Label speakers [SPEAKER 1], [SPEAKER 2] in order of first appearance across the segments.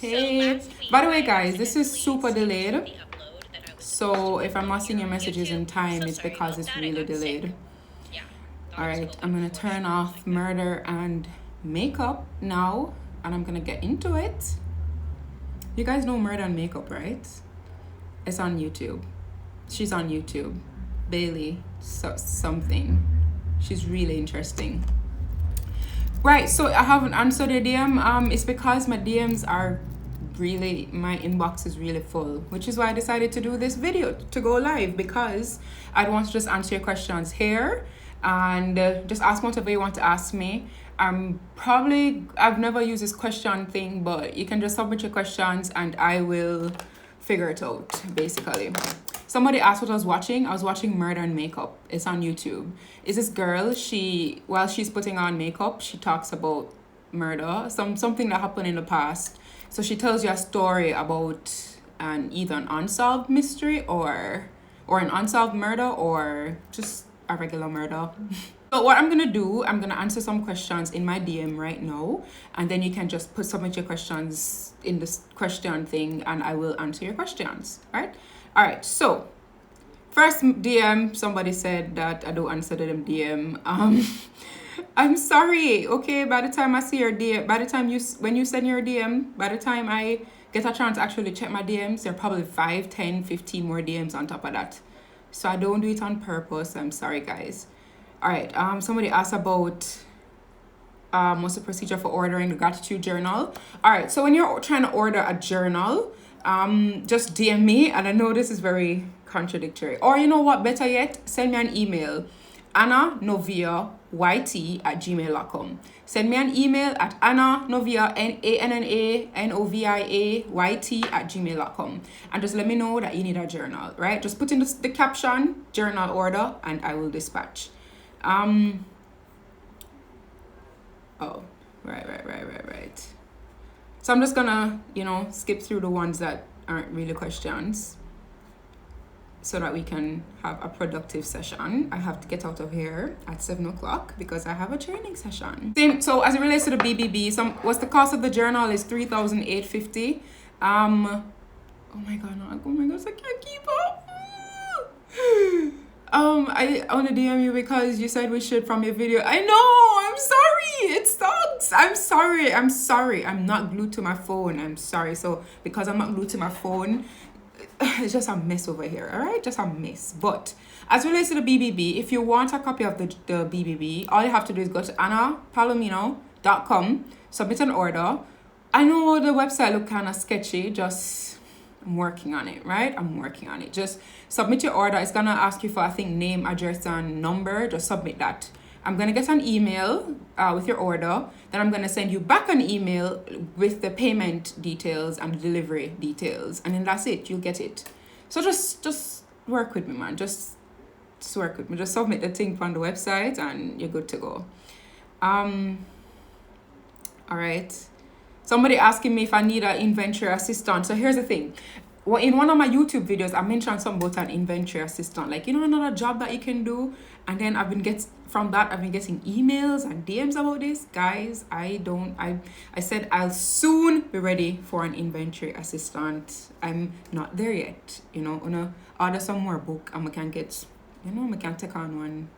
[SPEAKER 1] Hey, by the way, guys, this is super delayed. So if I'm not seeing your messages in time, it's because it's really delayed. All right, I'm gonna turn off murder and makeup now, and I'm gonna get into it. You guys know murder and makeup, right? It's on YouTube. She's on YouTube. Bailey something. She's really interesting. Right, so I haven't answered your DM. It's because my DMs are really, my inbox is really full, which is why I decided to do this video to go live, because I want to just answer your questions here and just ask whatever you want to ask me. I've never used this question thing, but you can just submit your questions and I will figure it out, basically. Somebody asked what I was watching. I was watching Murder and Makeup. It's on YouTube. It's this girl, while she's putting on makeup, she talks about murder, something that happened in the past. So she tells you a story about either an unsolved mystery or an unsolved murder or just a regular murder. So what I'm gonna do, I'm gonna answer some questions in my DM right now, and then you can just submit your questions in this question thing and I will answer your questions, right? All right, so first DM, somebody said that I don't answer them DM. I'm sorry, okay? By the time I see your DM, when you send your DM, by the time I get a chance to actually check my DMs, there are probably 5, 10, 15 more DMs on top of that. So I don't do it on purpose. I'm sorry, guys. All right, somebody asked about what's the procedure for ordering the gratitude journal. All right, so when you're trying to order a journal, just DM me, and I know this is very contradictory, or you know what, better yet, send me an email, annanovia@gmail.com. Send me an email at annanovia annanovia@gmail.com, and just let me know that you need a journal, right? Just put in the caption journal order and I will dispatch. Oh, right. So I'm just gonna, skip through the ones that aren't really questions so that we can have a productive session. I have to get out of here at 7:00 because I have a training session. So as it relates to the BBB, what's the cost of the journal is $3,850. Oh my god, I can't keep up. I only DM you because you said we should from your video. I know, I'm sorry, it sucks. I'm sorry. I'm not glued to my phone. I'm sorry. So because I'm not glued to my phone, it's just a mess over here, all right? Just a mess. But as it relates to the BBB, if you want a copy of the BBB, all you have to do is go to annapalomino.com, submit an order. I know the website look kind of sketchy, I'm working on it, right? I'm working on it. Just submit your order. It's gonna ask you for, I think, name, address, and number. Just submit that. I'm gonna get an email with your order. Then I'm gonna send you back an email with the payment details and the delivery details, and then that's it. You'll get it. So just work with me, man. Just work with me. Just submit the thing on the website, and you're good to go. All right. Somebody asking me if I need an inventory assistant. So here's the thing. Well, in one of my YouTube videos, I mentioned something about an inventory assistant. Like, another job that you can do. And then I've been getting emails and DMs about this. Guys, I said I'll soon be ready for an inventory assistant. I'm not there yet. Gonna order some more book and we can get, we can take on one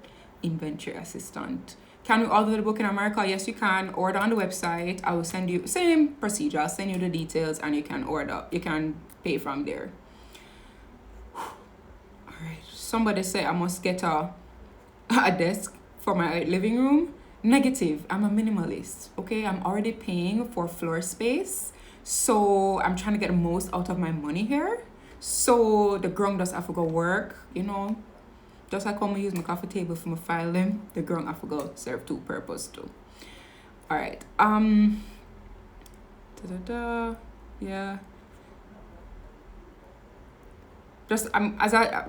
[SPEAKER 1] inventory assistant. Can we order the book in America? Yes, you can. Order on the website. I will send you, same procedure. I'll send you the details and you can order. You can pay from there. All right. Somebody said I must get a desk for my living room. Negative. I'm a minimalist. Okay. I'm already paying for floor space. So I'm trying to get the most out of my money here. So the ground does have to go work, Just like when I use my coffee table for my file them, the ground I forgot serve two purpose too. All right. Yeah. The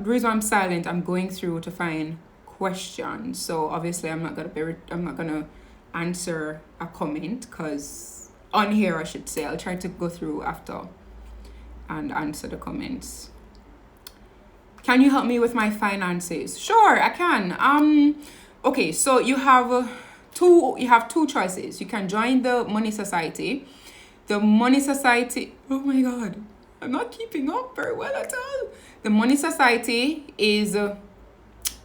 [SPEAKER 1] reason I'm silent, I'm going through to find questions. So obviously I'm not gonna answer a comment because on here I should say I'll try to go through after and answer the comments. Can you help me with my finances? Sure, I can. Okay, so you have two choices. You can join the Money Society. The Money Society, oh my God, I'm not keeping up very well at all. The Money Society is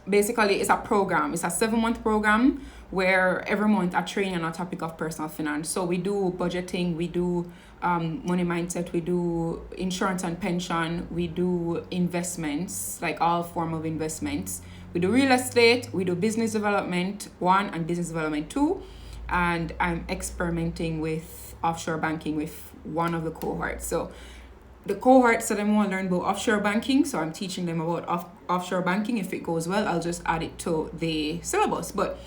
[SPEAKER 1] basically, it's a program. It's a 7-month program where every month I train on a topic of personal finance. So we do budgeting, we do money mindset, we do insurance and pension, we do investments, like all form of investments. We do real estate, we do business development 1 and business development 2. And I'm experimenting with offshore banking with one of the cohorts. So the cohorts that I want to learn about offshore banking, so I'm teaching them about offshore banking. If it goes well, I'll just add it to the syllabus. But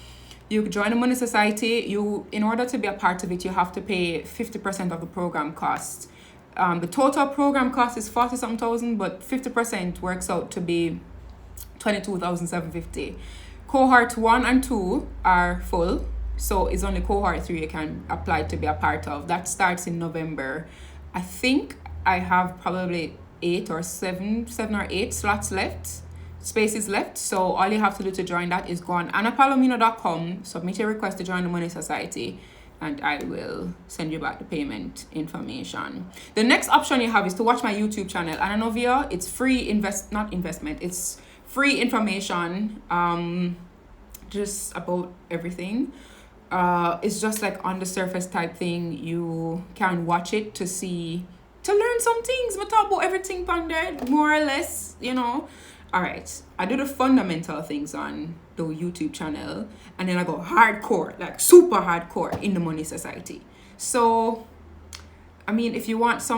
[SPEAKER 1] you join the Money Society. In order to be a part of it, you have to pay 50% of the program cost. The total program cost is 40-something thousand, but 50% works out to be 22,750. Cohort 1 and 2 are full, so it's only cohort 3 you can apply to be a part of. That starts in November. I think I have probably 7 or 8 slots left, spaces left. So all you have to do to join that is go on annapalomino.com, submit your request to join the Money Society, and I will send you back the payment information. The next option you have is to watch my YouTube channel, Ananovia. It's free it's free information, just about everything. It's just like on the surface type thing. You can watch it to learn some things. We talk about everything on there, more or less, All right, I do the fundamental things on the YouTube channel, and then I go hardcore, like super hardcore in the Money Society. So, I mean, if you lost,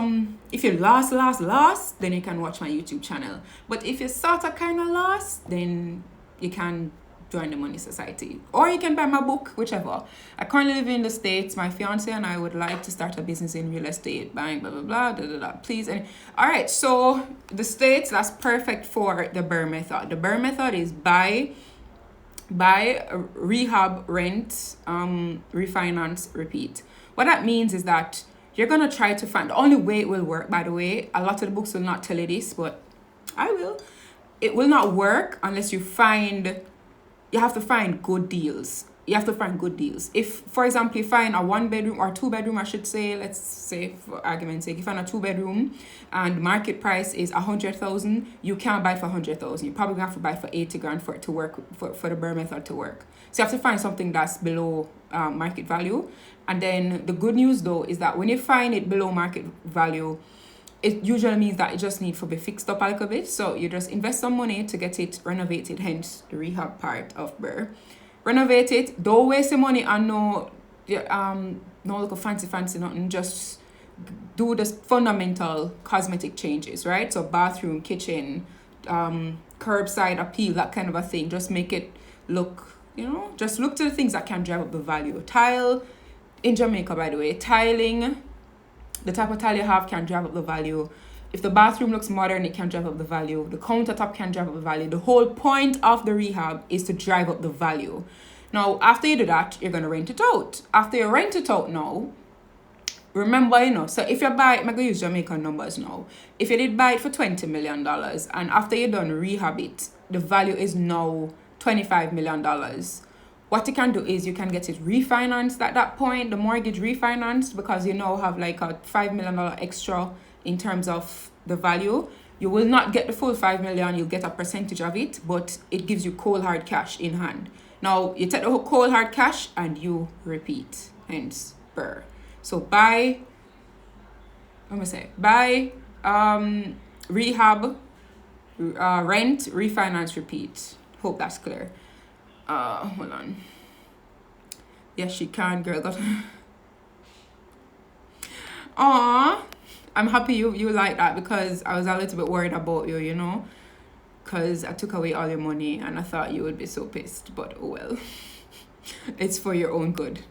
[SPEAKER 1] then you can watch my YouTube channel. But if you're sort of kind of lost, then you can join the Money Society, or you can buy my book, whichever. I currently live in the States. My fiance and I would like to start a business in real estate, buying blah blah blah, please. And all right, so the States, that's perfect for the BRRRR method. The BRRRR method is buy, rehab, rent, refinance, repeat. What that means is that you're gonna try to find, the only way it will work, by the way, a lot of the books will not tell you this, but I will. It will not work unless you have to find good deals. If, for example, you find a 1-bedroom or 2-bedroom, I should say, let's say for argument's sake, you find a 2-bedroom and market price is 100,000, you can't buy it for 100,000. You probably have to buy it for 80 grand for it to work, for the BRRRR method to work. So you have to find something that's below market value. And then the good news though is that when you find it below market value, it usually means that it just needs to be fixed up a little bit. So you just invest some money to get it renovated, hence the rehab part of BRRRR. Renovate it. Don't waste your money on no look fancy nothing. Just do the fundamental cosmetic changes, right? So bathroom, kitchen, curbside appeal, that kind of a thing. Just make it look, just look to the things that can drive up the value. Tile in Jamaica, by the way, tiling. The type of tile you have can drive up the value. If the bathroom looks modern, it can drive up the value. The countertop can drive up the value. The whole point of the rehab is to drive up the value. Now, after you do that, you're going to rent it out. After you rent it out now, remember, so if you buy it, I'm going to use Jamaican numbers now. If you did buy it for $20 million, and after you're done rehab it, the value is now $25 million. What you can do is you can get it refinanced at that point, the mortgage refinanced, because you now have like a $5 million extra in terms of the value. You will not get the full $5 million, you'll get a percentage of it, but it gives you cold hard cash in hand. Now you take the whole cold hard cash and you repeat, hence BRRRR. So buy, rehab, rent, refinance, repeat. Hope that's clear. Hold on. Yes, she can, girl. Aww, I'm happy you like that, because I was a little bit worried about you, because I took away all your money and I thought you would be so pissed, but oh well. It's for your own good.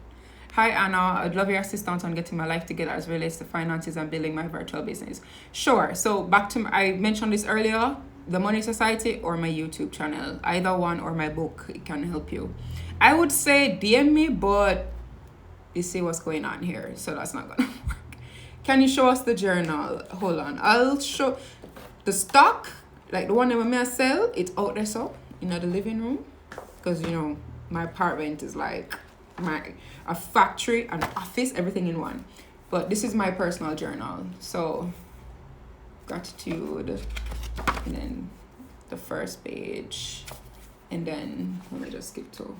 [SPEAKER 1] Hi Anna, I'd love your assistance on getting my life together as relates to finances and building my virtual business. Sure. So back to I mentioned this earlier, the Money Society or my YouTube channel, either one, or my book, it can help you. I would say DM me, but you see what's going on here, so that's not gonna work. Can you show us the journal? Hold on, I'll show the stock, like the one that I sell. It's out there, so in the living room, because my apartment is like a factory, an office, everything in one. But this is my personal journal. So gratitude, and then the first page, and then let me just skip to,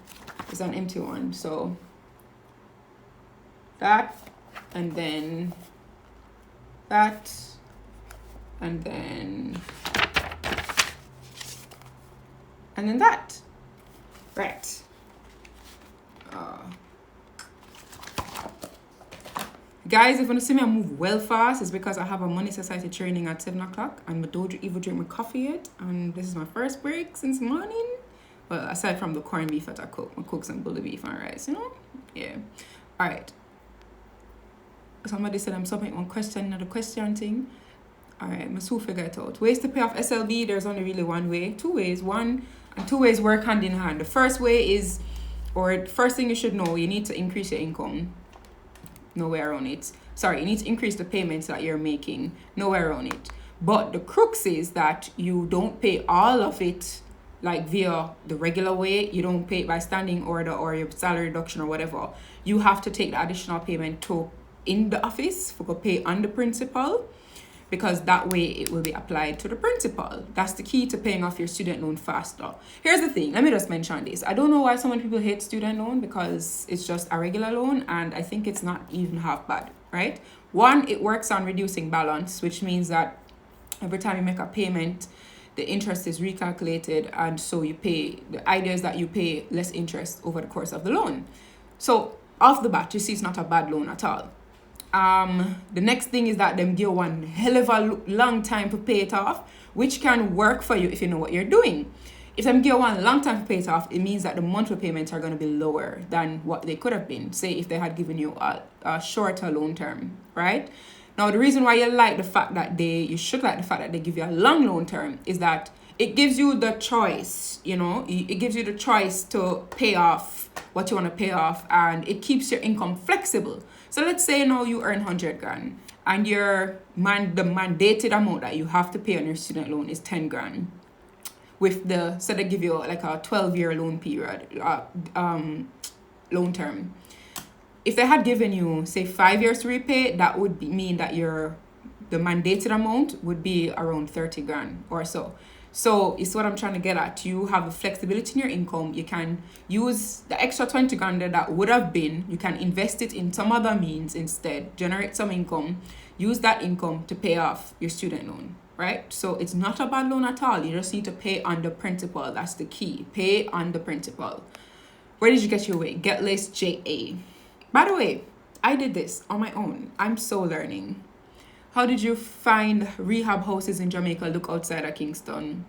[SPEAKER 1] it's an empty one. So that, and then that, and then that. Right. Guys, if you want to see me move well fast, it's because I have a Money Society training at 7 o'clock and I don't even drink my coffee yet. And this is my first break since morning. Well, aside from the corned beef that I cook some bully beef and rice, you know? Yeah. All right. Somebody said I'm submitting one question, another question thing. All right, I'm so figure it out. Ways to pay off SLB, there's only really one way. Two ways. One and two ways work hand in hand. The first way is, or first thing you should know, you need to increase your income. Nowhere around it. Sorry, you need to increase the payments that you're making. Nowhere around it. But the crux is that you don't pay all of it like via the regular way. You don't pay it by standing order or your salary reduction or whatever. You have to take the additional payment to in the office for pay on the principal, because that way it will be applied to the principal. That's the key to paying off your student loan faster. Here's the thing, let me just mention this. I don't know why so many people hate student loan, because it's just a regular loan and I think it's not even half bad, right? One, it works on reducing balance, which means that every time you make a payment, the interest is recalculated, and so you pay, the idea is that you pay less interest over the course of the loan. So off the bat, you see it's not a bad loan at all. The next thing is that them give one hell of a long time to pay it off, which can work for you if you know what you're doing. If them give one long time to pay it off, it means that the monthly payments are going to be lower than what they could have been, say if they had given you a shorter loan term, right? Now, the reason why you should like the fact that they give you a long loan term is that it gives you the choice, you know, it gives you the choice to pay off what you want to pay off, and it keeps your income flexible. So let's say now you earn 100 grand and the mandated amount that you have to pay on your student loan is 10 grand. So they give you like a 12-year loan period, loan term. If they had given you, say, 5 years to repay, that would mean that the mandated amount would be around 30 grand or so. So it's what I'm trying to get at. You have the flexibility in your income. You can use the extra 20 grand that would have been, you can invest it in some other means instead, generate some income, use that income to pay off your student loan, right? So it's not a bad loan at all. You just need to pay on the principal. That's the key. Pay on the principal. Where did you get your way? Get list JA. By the way, I did this on my own. I'm so learning. How did you find rehab houses in Jamaica look outside of Kingston?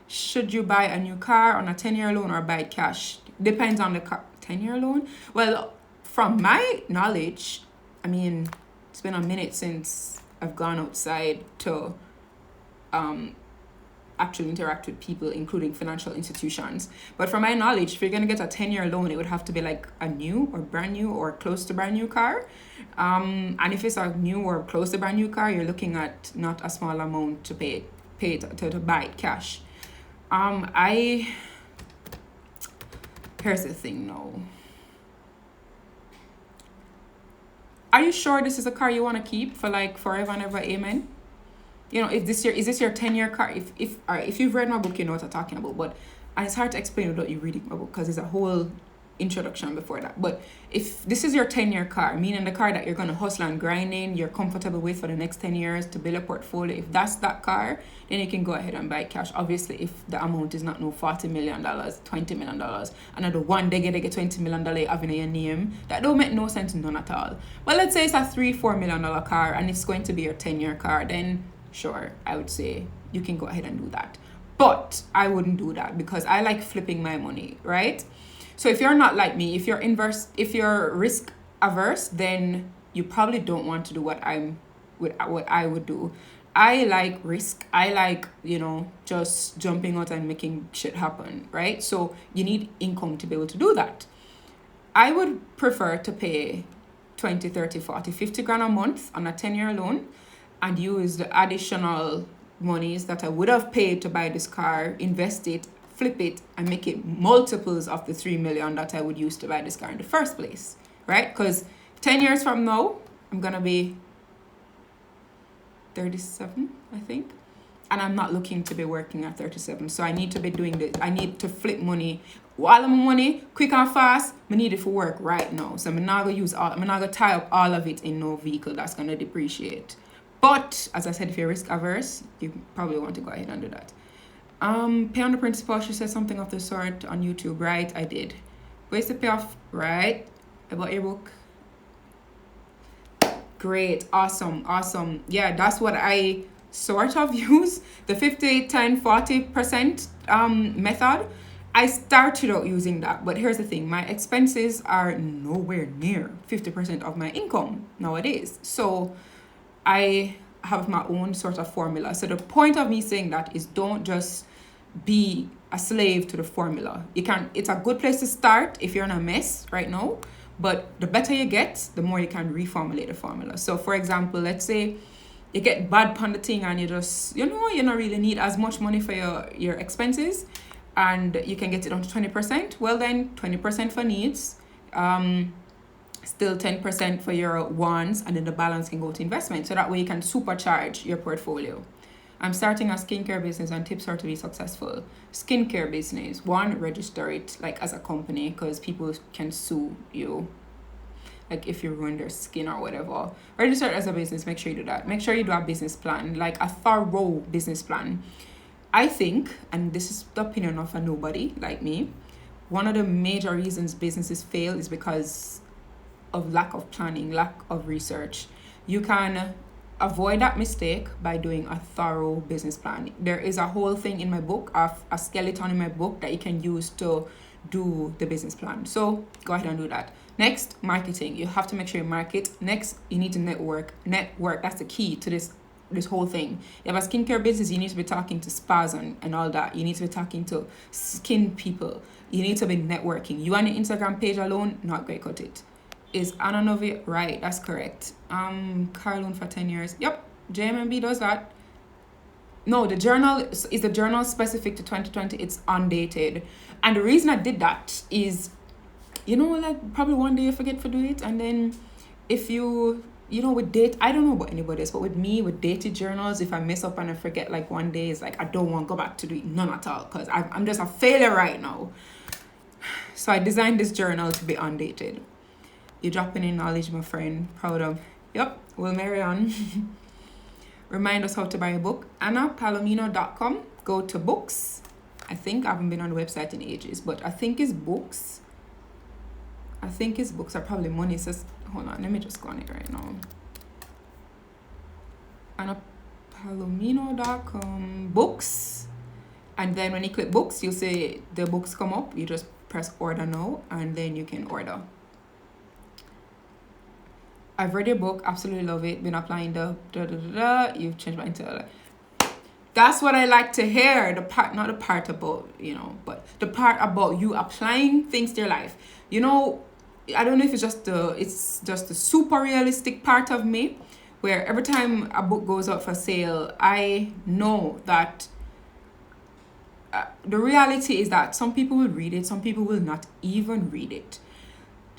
[SPEAKER 1] Should you buy a new car on a 10-year loan or buy it cash? Depends on the car. 10-year loan? Well, from my knowledge, I mean, it's been a minute since I've gone outside to actually interact with people, including financial institutions. But from my knowledge, if you're going to get a 10-year loan, it would have to be like a new or brand new or close to brand new car. And if it's a new or close to brand new car, you're looking at not a small amount to pay to buy it cash. Here's the thing now. Are you sure this is a car you want to keep for like forever and ever, amen? You know, is this your 10-year car? If you've read my book, you know what I'm talking about. But and it's hard to explain without you reading my book, because there's a whole introduction before that. But if this is your 10-year car, meaning the car that you're going to hustle and grind in, you're comfortable with for the next 10 years to build a portfolio, if that's that car, then you can go ahead and buy it cash. Obviously, if the amount is not no $40 million, $20 million, another one they get $20 million having your name, that don't make no sense, none at all. Well, let's say it's a $3-4 million car and it's going to be your 10-year car, then sure, I would say you can go ahead and do that. But I wouldn't do that because I like flipping my money, right? So if you're not like me, if you're risk averse, then you probably don't want to do what I would do. I like risk. I like, just jumping out and making shit happen, right? So you need income to be able to do that. I would prefer to pay 20, 30, 40, 50 grand a month on a 10-year loan and use the additional monies that I would have paid to buy this car, invest it, flip it, and make it multiples of the $3 million that I would use to buy this car in the first place, right? Because 10 years from now, I'm going to be 37, I think. And I'm not looking to be working at 37. So I need to be doing this. I need to flip money. While I'm money, quick and fast, I need it for work right now. So I'm not going to tie up all of it in no vehicle that's going to depreciate. But, as I said, if you're risk averse, you probably want to go ahead and do that. Pay on the principal, she said something of the sort on YouTube, right? I did. Where's the payoff, right? About your book. Great, awesome. Yeah, that's what I sort of use, the 50, 10, 40% method. I started out using that, but here's the thing, my expenses are nowhere near 50% of my income nowadays. So I have my own sort of formula. So the point of me saying that is, don't just be a slave to the formula. It's a good place to start if you're in a mess right now, but the better you get, the more you can reformulate the formula. So for example, let's say you get bad pon the thing and you just, you don't really need as much money for your expenses, and you can get it down to 20%. Well then, 20% for needs, still 10% for your wants, and then the balance can go to investment. So that way you can supercharge your portfolio. I'm starting a skincare business, and tips are to be successful. Skincare business, one, register it like as a company, because people can sue you. Like if you ruin their skin or whatever. Register it as a business, make sure you do that. Make sure you do a business plan, like a thorough business plan. I think, and this is the opinion of a nobody like me, one of the major reasons businesses fail is because of lack of planning, lack of research. You can avoid that mistake by doing a thorough business plan. There is a whole thing in my book, a skeleton in my book that you can use to do the business plan. So go ahead and do that. Next, marketing. You have to make sure you market. Next, you need to network. That's the key to this whole thing. You have a skincare business, you need to be talking to spas and all that. You need to be talking to skin people. You need to be networking. You on your Instagram page alone, not great, cut it. Is Anna Novi right? That's correct. Car loan for 10 years. Yep, JMMB does that. No, the journal is the journal specific to 2020. It's undated. And the reason I did that is, like probably one day you forget to do it. And then if with date, I don't know about anybody else, but with me, with dated journals, if I mess up and I forget like one day, it's like I don't want to go back to do it, none at all, because I'm just a failure right now. So I designed this journal to be undated. You're dropping in knowledge, my friend. Proud of. Yep, we'll marry on. Remind us how to buy a book. AnnaPalomino.com. Go to books. I think I haven't been on the website in ages, but I think it's books. Are probably money. It says, hold on, let me just go on it right now. AnnaPalomino.com. Books. And then when you click books, you'll see the books come up. You just press order now, and then you can order. I've read your book, absolutely love it. Been applying you've changed my entire life. That's what I like to hear. Not the part about, but the part about you applying things to your life. I don't know if it's just the super realistic part of me, where every time a book goes out for sale, I know that the reality is that some people will read it, some people will not even read it.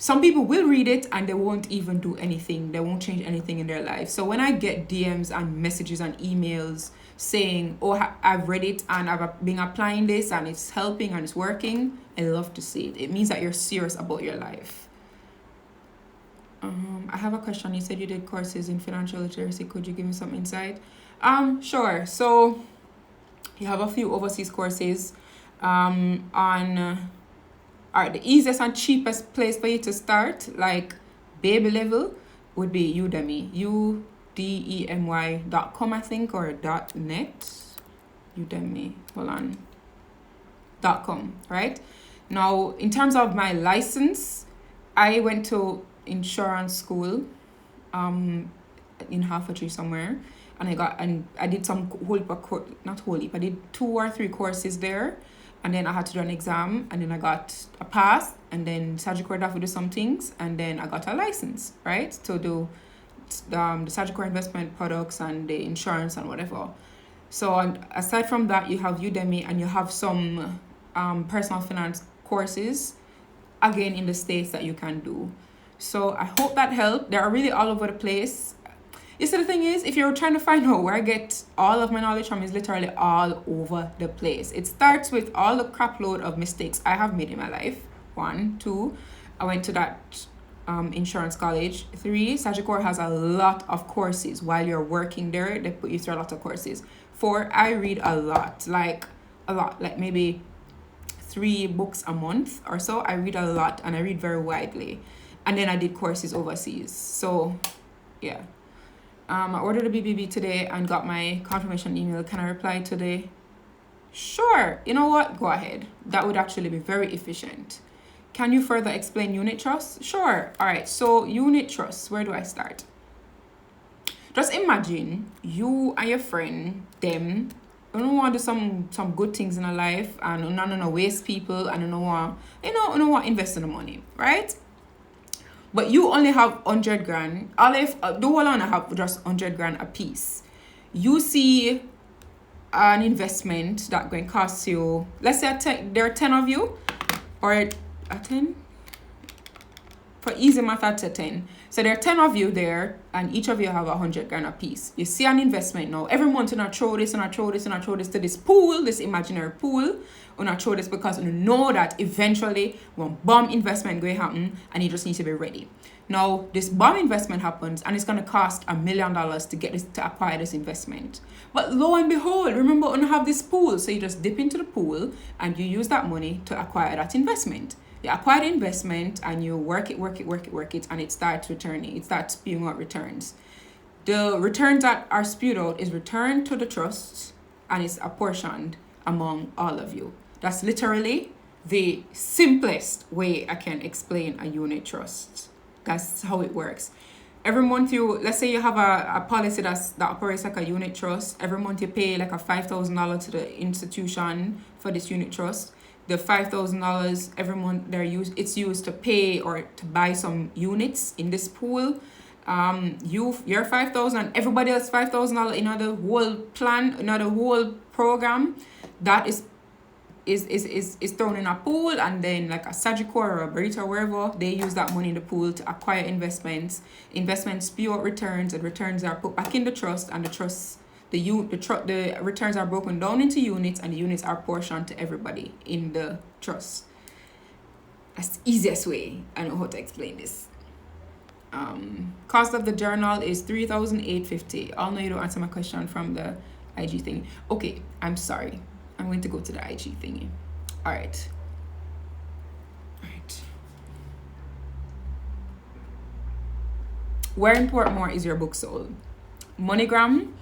[SPEAKER 1] Some people will read it and they won't even do anything. They won't change anything in their life. So when I get DMs and messages and emails saying, oh, I've read it and I've been applying this and it's helping and it's working, I love to see it. It means that you're serious about your life. I have a question. You said you did courses in financial literacy. Could you give me some insight? Sure. So you have a few overseas courses the easiest and cheapest place for you to start, like baby level, would be Udemy. udemy.com, I think, or .net. Udemy, hold on. .com, right? Now, in terms of my license, I went to insurance school in Hertfordshire somewhere, and I did some I did 2 or 3 courses there. And then I had to do an exam, and then I got a pass, and then Sagicor have to do some things, and then I got a license, right, to do the Sagicor investment products and the insurance and whatever. So aside from that, you have Udemy, and you have some personal finance courses, again, in the States that you can do. So I hope that helped. They are really all over the place. You see, the thing is, if you're trying to find out where I get all of my knowledge from, is literally all over the place. It starts with all the crap load of mistakes I have made in my life. 1, 2, I went to that insurance college. 3, Sagicor has a lot of courses. While you're working there, they put you through a lot of courses. 4, I read a lot, like maybe 3 books a month or so. I read a lot and I read very widely. And then I did courses overseas. So yeah. I ordered a BBB today and got my confirmation email. Can I reply today? Sure. You know what? Go ahead. That would actually be very efficient. Can you further explain unit trust? Sure. All right. So unit trust, where do I start? Just imagine you and your friend, them, you don't want to do some good things in our life and no waste people and you don't want invest in the money, right? But you only have 100 grand. The whole only have just 100 grand a piece. You see an investment that going to cost you, let's say there are 10 of you, or a 10? For easy math, to 10. So there are 10 of you there, and each of you have 100 grand a piece. You see an investment now. Every month, you throw this to this pool, this imaginary pool. You throw this because you know that eventually one bomb investment going to happen, and you just need to be ready. Now, this bomb investment happens, and it's going to cost $1 million to acquire this investment. But lo and behold, remember, you have this pool. So you just dip into the pool, and you use that money to acquire that investment. You acquire the investment and you work it, and it starts returning. It starts spewing out returns. The returns that are spewed out is returned to the trust and it's apportioned among all of you. That's literally the simplest way I can explain a unit trust. That's how it works. Every month let's say you have a policy that operates like a unit trust. Every month you pay like a $5,000 to the institution for this unit trust. The $5,000 every month it's used to pay or to buy some units in this pool. Your $5,000, everybody else $5,000 in the whole plan, the whole program, that is thrown in a pool, and then like a Sagicor or a Burrito or wherever, they use that money in the pool to acquire investments. Investments spew out returns, and returns are put back in the trust, and the returns are broken down into units, and the units are portioned to everybody in the trust. That's the easiest way I know how to explain this. Cost of the journal is $3,850. I'll know you don't answer my question from the IG thing. Okay, I'm sorry. I'm going to go to the IG thingy. All right. Where in Portmore is your book sold? MoneyGram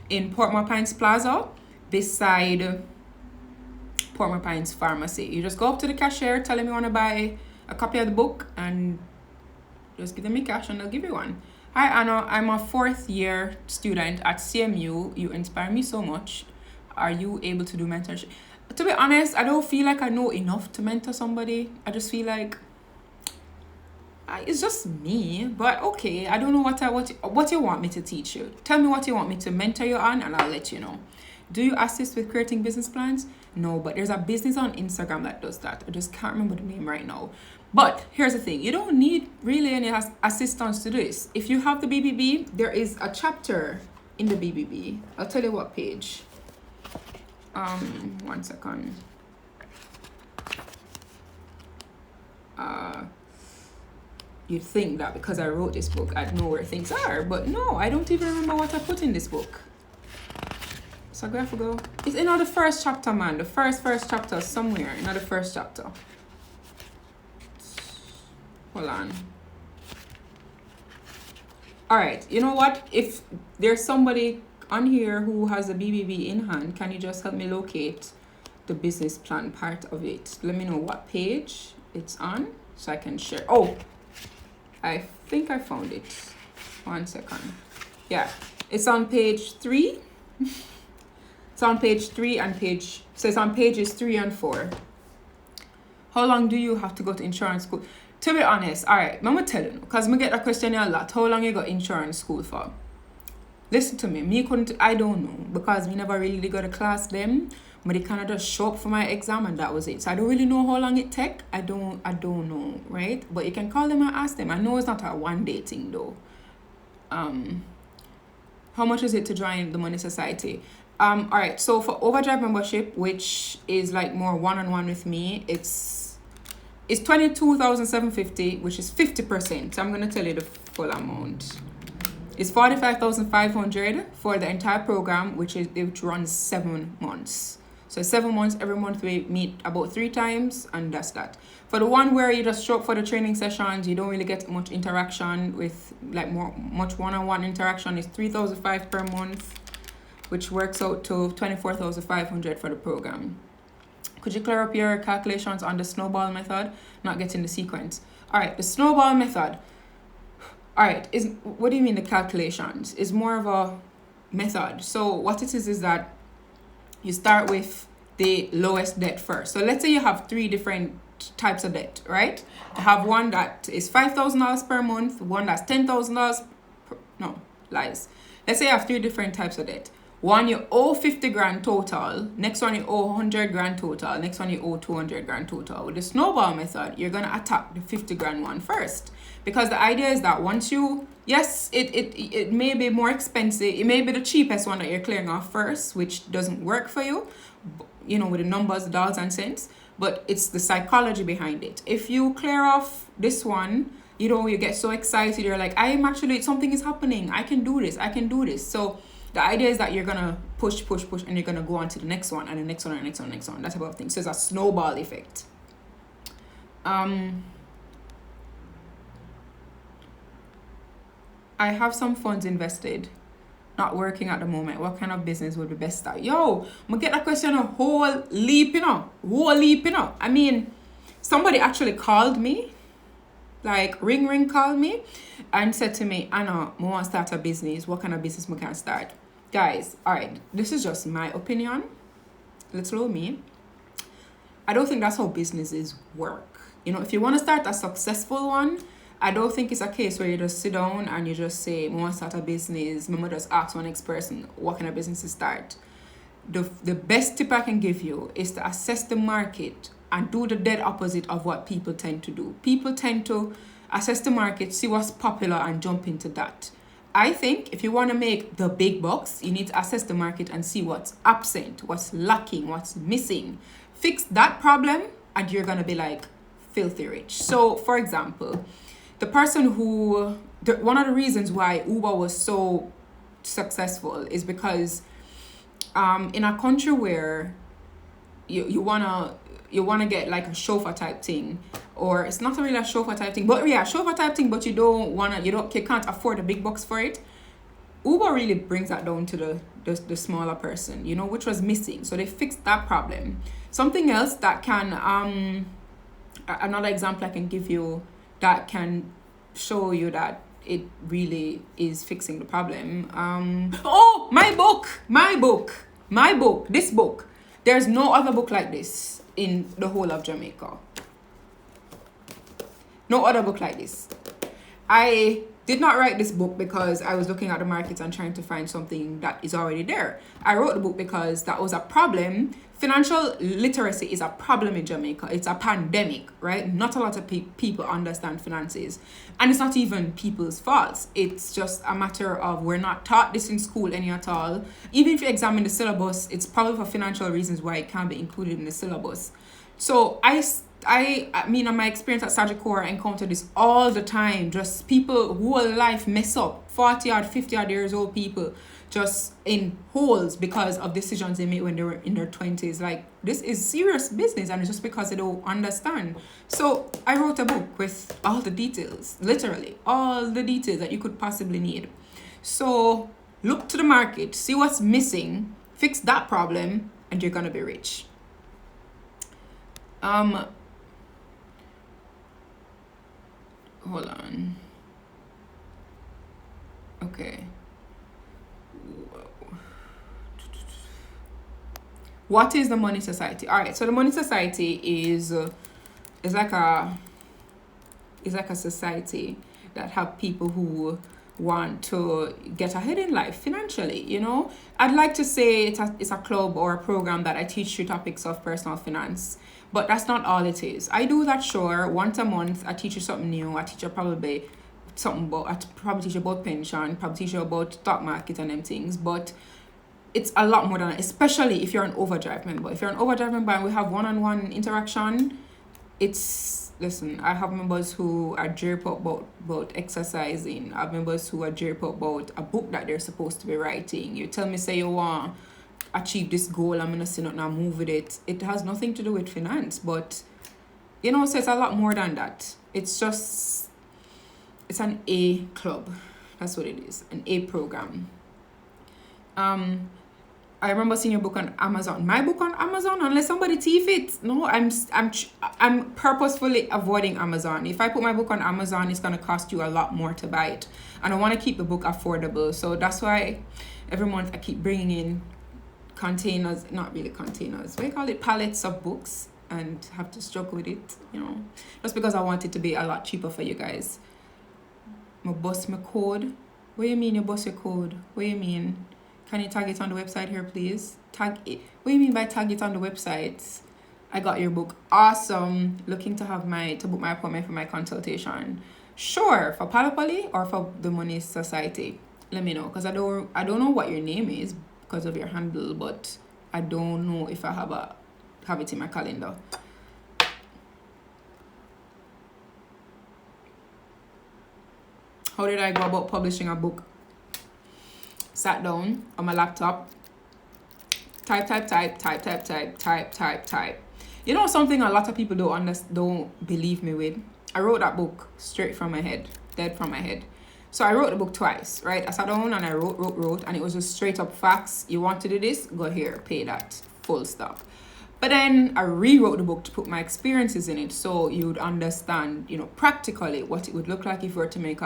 [SPEAKER 1] in Portmore Pines Plaza, beside Portmore Pines Pharmacy. You just go up to the cashier, tell them you want to buy a copy of the book, and just give them your cash and they'll give you one. Hi Anna, I'm a 4th year student at CMU. You inspire me so much. Are you able to do mentorship? To be honest, I don't feel like I know enough to mentor somebody. I just feel like it's just me. But okay, I don't know what you want me to teach you. Tell me what you want me to mentor you on, and I'll let you know. Do you assist with creating business plans? No, but there's a business on Instagram that does that. I just can't remember the name right now. But here's the thing. You don't need really any assistance to do this. If you have the BBB, there is a chapter in the BBB. I'll tell you what page. 1 second. You'd think that because I wrote this book, I'd know where things are. But no, I don't even remember what I put in this book. So I have to go. It's in the first chapter, man. The first chapter somewhere. In the first chapter. Hold on. All right. You know what? If there's somebody on here who has a BBB in hand, can you just help me locate the business plan part of it? Let me know what page it's on so I can share. Oh, I think I found it. 1 second. Yeah, it's on page 3. It's on page 3 and so it's on pages 3 and 4. How long do you have to go to insurance school? To be honest, all right, I'm gonna tell you, because I get that question a lot. How long you got insurance school for? Listen to me. I don't know, because we never really go to class them. but it kind of just show up for my exam and that was it. So I don't really know how long it take. I don't know, right? But you can call them and ask them. I know it's not a one-day thing though. How much is it to join the Money Society? All right, so for Overdrive membership, which is like more one-on-one with me, it's 22,750, which is 50%. So I'm gonna tell you the full amount. It's 45,500 for the entire program, which runs 7 months. So 7 months, every month we meet about 3 times, and that's that. For the one where you just show up for the training sessions, you don't really get much interaction with like much one-on-one interaction. It's 3,500 per month, which works out to 24,500 for the program. Could you clear up your calculations on the Snowball method? Not getting the sequence. All right, the Snowball method. All right, what do you mean the calculations? It's more of a method. So what it is that you start with the lowest debt first. So let's say you have 3 different types of debt, right? You have one that is $5,000 per month, one that's $10,000. No, lies. Let's say you have 3 different types of debt. One you owe 50 grand total, next one you owe 100 grand total, next one you owe 200 grand total. With the Snowball method, you're gonna attack the 50 grand one first. Because the idea is that once you, yes, it may be more expensive, it may be the cheapest one that you're clearing off first, which doesn't work for you, you know, with the numbers, the dollars and cents, but it's the psychology behind it. If you clear off this one, you know, you get so excited, you're like, something is happening, I can do this. So the idea is that you're gonna push, and you're gonna go on to the next one, and the next one, and the next one, and the next one, that type of thing. So it's a snowball effect. I have some funds invested, not working at the moment. What kind of business would be best start? Yo, I'm gonna get that question a whole leap, you know. I mean, somebody actually called me, like ring called me and said to me, Anna, I want to start a business. What kind of business I can start? Guys, all right, this is just my opinion. Let's roll me. I don't think that's how businesses work. You know, if you want to start a successful one, I don't think it's a case where you just sit down and you just say, I want to start a business. Mama just ask one next person, what kind of business to start? The best tip I can give you is to assess the market and do the dead opposite of what people tend to do. People tend to assess the market, see what's popular, and jump into that. I think if you want to make the big bucks, you need to assess the market and see what's absent, what's lacking, what's missing. Fix that problem, and you're going to be like filthy rich. So, for example, the person one of the reasons why Uber was so successful is because in a country where you wanna get like a chauffeur type thing, or it's not really a chauffeur type thing, but yeah, chauffeur type thing, but you can't afford the big bucks for it. Uber really brings that down to the smaller person, you know, which was missing. So they fixed that problem. Something else that can another example I can give you that can show you that it really is fixing the problem. My book, this book. There's no other book like this in the whole of Jamaica. No other book like this. I did not write this book because I was looking at the markets and trying to find something that is already there. I wrote the book because that was a problem. Financial literacy is a problem in Jamaica. It's a pandemic, right? Not a lot of people understand finances. And it's not even people's faults. It's just a matter of we're not taught this in school any at all. Even if you examine the syllabus, it's probably for financial reasons why it can't be included in the syllabus. So I mean, on my experience at Sagicor, I encounter this all the time. Just people whole life mess up. 40-odd, 50-odd years old people just in holes because of decisions they made when they were in their 20s. Like, this is serious business, and it's just because they don't understand. So I wrote a book with all the details, literally all the details that you could possibly need. So look to the market, see what's missing, fix that problem, and you're gonna be rich. Hold on. Okay. What is the Money Society? All right, so the Money Society is like a society that have people who want to get ahead in life financially, I'd like to say it's a club or a program that I teach you topics of personal finance, but that's not all it is. I do that, sure, once a month. I teach you something new. I teach you probably something about, I probably teach you about pension, probably teach you about stock market and them things, but it's a lot more than that, especially if you're an overdrive member. If you're an overdrive member and we have one-on-one interaction, listen, I have members who are drip up about exercising. I have members who are drip up about a book that they're supposed to be writing. You tell me, say you want to achieve this goal, I'm going to sit up and move with it. It has nothing to do with finance, but, so it's a lot more than that. It's an A club. That's what it is, an A program. I remember seeing your book on Amazon. My book on Amazon, unless somebody thief it. No, I'm purposefully avoiding Amazon. If I put my book on Amazon, it's gonna cost you a lot more to buy it, and I want to keep the book affordable. So that's why every month I keep bringing in containers, not really containers. What do you call it? Pallets of books, and have to struggle with it. Just because I want it to be a lot cheaper for you guys. My bust my code. What do you mean you bust your code? What do you mean? Can you tag it on the website here, please? Tag it. What do you mean by tag it on the website? I got your book. Awesome. Looking to book my appointment for my consultation. Sure, for Palapali or for the Money Society. Let me know, because I don't know what your name is because of your handle, but I don't know if I have it in my calendar. How did I go about publishing a book? Sat down on my laptop, type. Something a lot of people don't believe me with? I wrote that book straight from my head, dead from my head. So I wrote the book twice, right? I sat down and I wrote, and it was just straight up facts. You want to do this? Go here, pay that, full stop. But then I rewrote the book to put my experiences in it, so you would understand, practically what it would look like if you were to make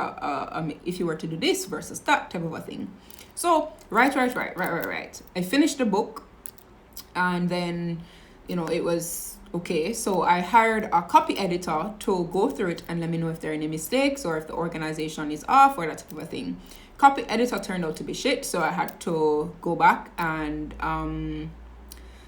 [SPEAKER 1] if you were to do this versus that type of a thing. So right. I finished the book, and then, it was okay. So I hired a copy editor to go through it and let me know if there are any mistakes or if the organization is off or that type of a thing. Copy editor turned out to be shit, so I had to go back and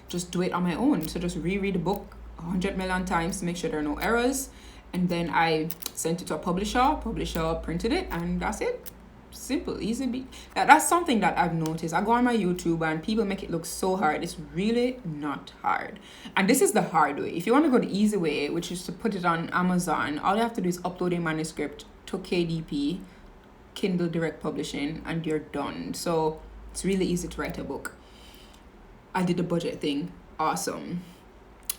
[SPEAKER 1] just do it on my own. So just reread the book 100 million times to make sure there are no errors, and then I sent it to a publisher printed it, and that's it. Simple, easy. That's something that I've noticed. I go on my YouTube and people make it look so hard. It's really not hard, and this is the hard way. If you want to go the easy way, which is to put it on Amazon, all you have to do is upload a manuscript to KDP, Kindle Direct Publishing, and you're done. So it's really easy to write a book. I did the budget thing. Awesome.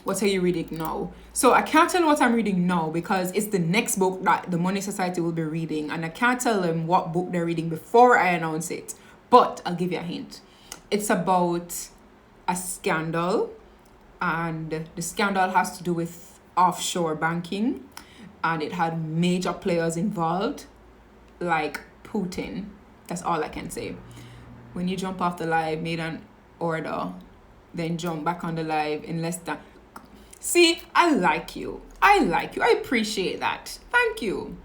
[SPEAKER 1] What are you reading now? So I can't tell what I'm reading now because it's the next book that the Money Society will be reading, and I can't tell them what book they're reading before I announce it. But I'll give you a hint. It's about a scandal, and the scandal has to do with offshore banking, and it had major players involved, like Putin. That's all I can say. When you jump off the live, made an order, then jump back on the live in less than... See, I like you. I appreciate that. Thank you.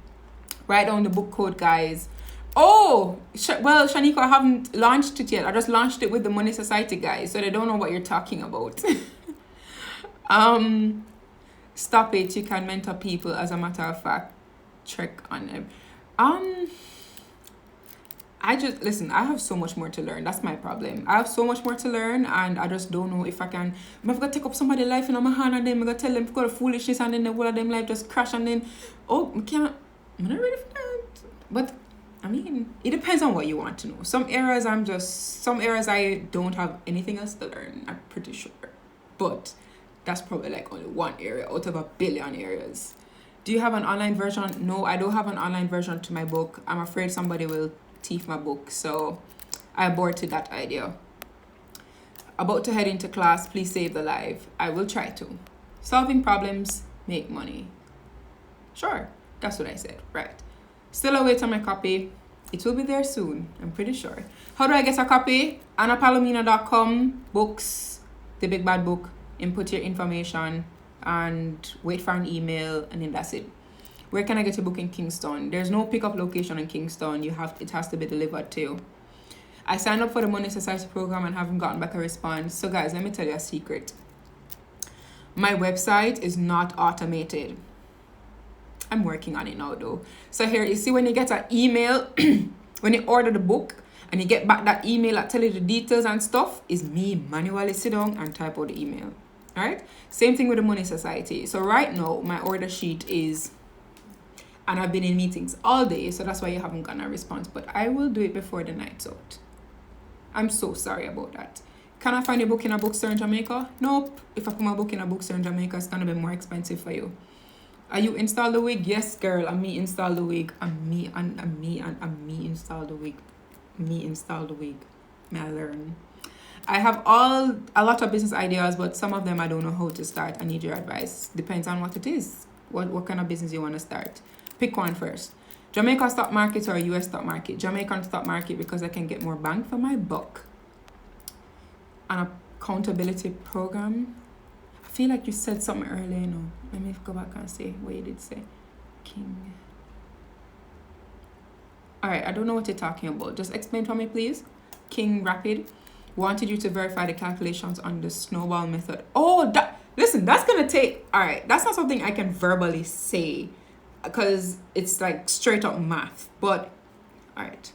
[SPEAKER 1] Write down the book code, guys. Oh, well, Shanika, I haven't launched it yet. I just launched it with the Money Society guys, so they don't know what you're talking about. Stop it. You can mentor people, as a matter of fact. Check on them. I have so much more to learn. That's my problem. I have so much more to learn, and I just don't know if I can. I'm going to take up somebody's life in my hand, and then I'm going to tell them to go to foolishness, and then the whole of them life just crash, and then, I'm not ready for that. But, it depends on what you want to know. Some areas I don't have anything else to learn, I'm pretty sure. But that's probably like only one area out of a billion areas. Do you have an online version? No, I don't have an online version to my book. I'm afraid somebody will thief my book, so I aborted that idea. About to head into class, please save the live. I will try to. Solving problems, make money. Sure, that's what I said, right. Still await on my copy. It will be there soon, I'm pretty sure. How do I get a copy? annapalomino.com, books, the big bad book, input your information and wait for an email, and then that's it. Where can I get a book in Kingston? There's no pickup location in Kingston. It has to be delivered to. I signed up for the Money Society program and haven't gotten back a response. So guys, let me tell you a secret. My website is not automated. I'm working on it now though. So here, you see when you get an email, when you order the book and you get back that email that tell you the details and stuff, is me manually sit down and type out the email. Alright? Same thing with the Money Society. So right now, my order sheet is, and I've been in meetings all day, so that's why you haven't gotten a response. But I will do it before the night's out. I'm so sorry about that. Can I find a book in a bookstore in Jamaica? Nope. If I put my book in a bookstore in Jamaica, it's gonna be more expensive for you. Are you install the wig? Yes, girl. And me install the wig. And me install the wig. Me install the wig. May I learn. I have a lot of business ideas, but some of them I don't know how to start. I need your advice. Depends on what it is. What kind of business you want to start. Pick one first. Jamaica stock market or US stock market? Jamaican stock market, because I can get more bang for my buck. An accountability program. I feel like you said something earlier, you know. Let me go back and say what you did say. King. Alright, I don't know what you're talking about. Just explain for me, please. King Rapid wanted you to verify the calculations on the Snowball method. Oh, listen, that's gonna take. Alright, that's not something I can verbally say, because it's like straight up math. But alright,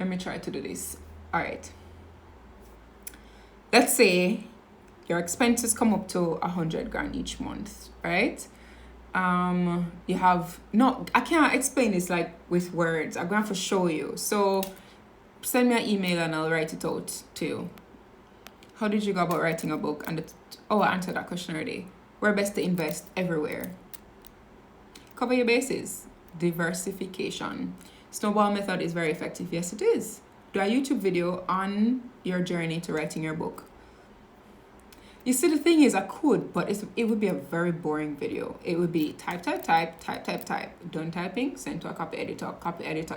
[SPEAKER 1] let me try to do this. Alright, let's say your expenses come up to 100 grand each month, right? You have, no, I can't explain this like with words. I'm gonna have to show you. So send me an email and I'll write it out to you. How did you go about writing a book? And I answered that question already. Where best to invest? Everywhere. Cover your bases. Diversification. Snowball method is very effective. Yes, it is. Do a YouTube video on your journey to writing your book. You see, the thing is, I could, but it would be a very boring video. It would be type. Done typing, send to a copy editor,